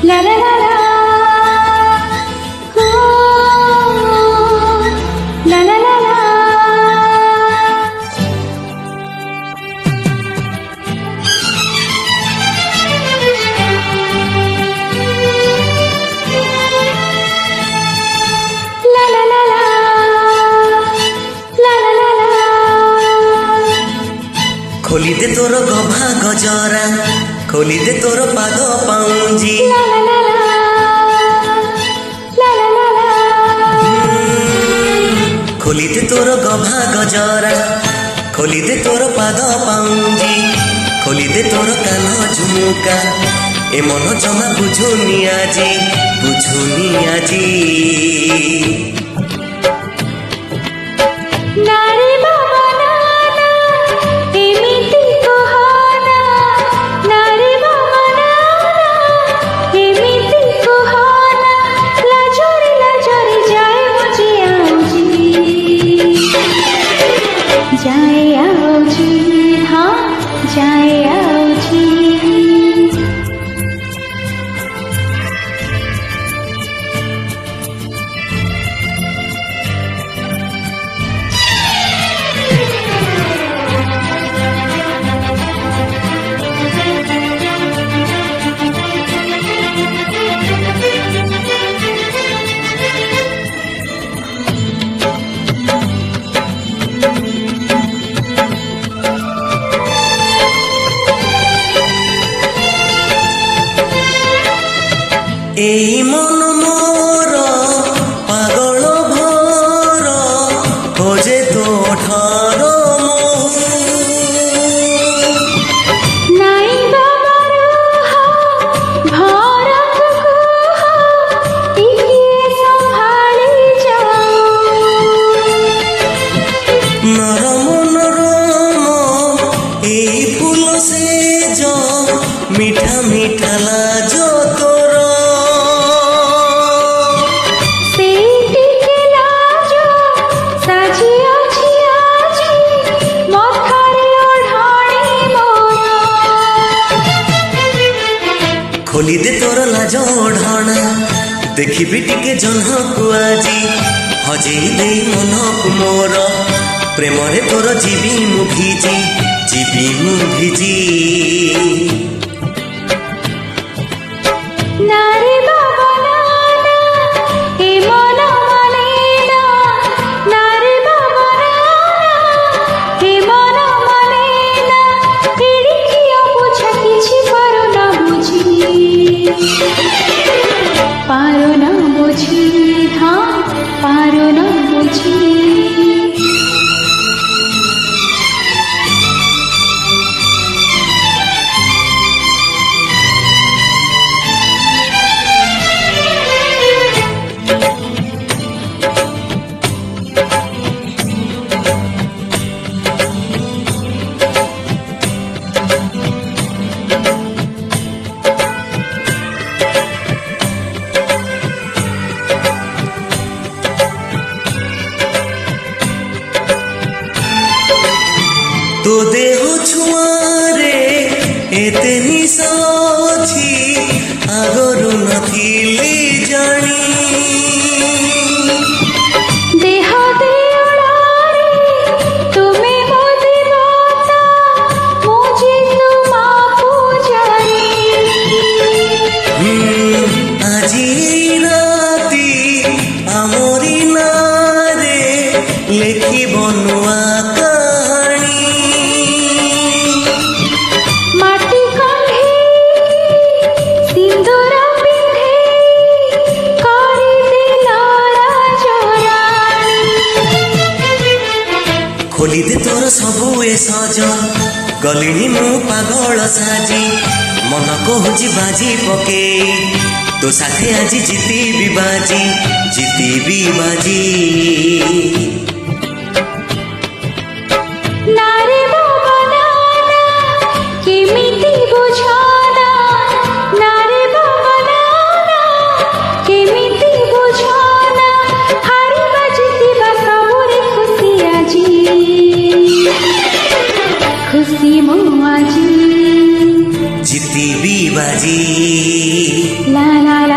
La la la la. La la la la. La la la la. La la la la. खोली दे तोर गभा गजरा, खोली दे तोर पाद पाउंजी। La la la la. La la la la. खोली दे तोर गभा गजरा, खोली दे तोर पाद पाउंजी, खोली दे तोर कान झुमुका। ए मन जमा बुझुनी आजी, बुझुनी आजी। नारी बाबा नाना एमिति कहाना, नारी बाबा नाना एमिति कहाना। लाजरी लाजरी जाए मुझे आउजी, जाए आउजी, हाँ जाए आउजी। এই মন মোর পাগল ভর, খোঁজে তো ঠার নাই বাবার ভরত কুহ টিকিয়ে সম্ভালি যাও। নরম নরম এই ফুল সেজ, মিঠা মিঠা লাজ তোর। সেই টিকে লাজ সাজি আছে আজি মথারে ওঢ়াণী মোর। खोली दे तोर लाज ओढ़ना, देखिबी टिके जह्नकु आजी। हजेई दे मनकु मोर, प्रेमरे तोर जीवी मु भिजी, जीवी मु भिजी। नारी बाबा नाना ए मन माने ना, नारी बाबा नाना ए मन माने ना। एड़िकिया बुझा किछि पारो ना बुझी, पारो ना बुझी, हाँ पारो ना बुझी। तो देह छुआरे एते निशा अछि, आगरु नथिली जानी। देह देउळारे तुमे मो देवता, मुझे तुमा पूजारी। আজি রাতি আমরি নারে লেখিব নুয়া কাহানি। माटी काढ़े सिंदूर पिंधे करी देला राजरानी। खोली दे तोर सबु ए सज, गलिनी मु पागल साजी। मन कहुची बाजी पके, तो साथे আজি जितीबी बाजी, जितीबी बाजी। नारी बाबा नाना केमिति बुझाना, नारी बाबा नाना केमिति बुझाना। हारी बाजिति बा सबुरे खुशी आजी, खुशी मो आजी। जीतीबी बाजी ला ला ला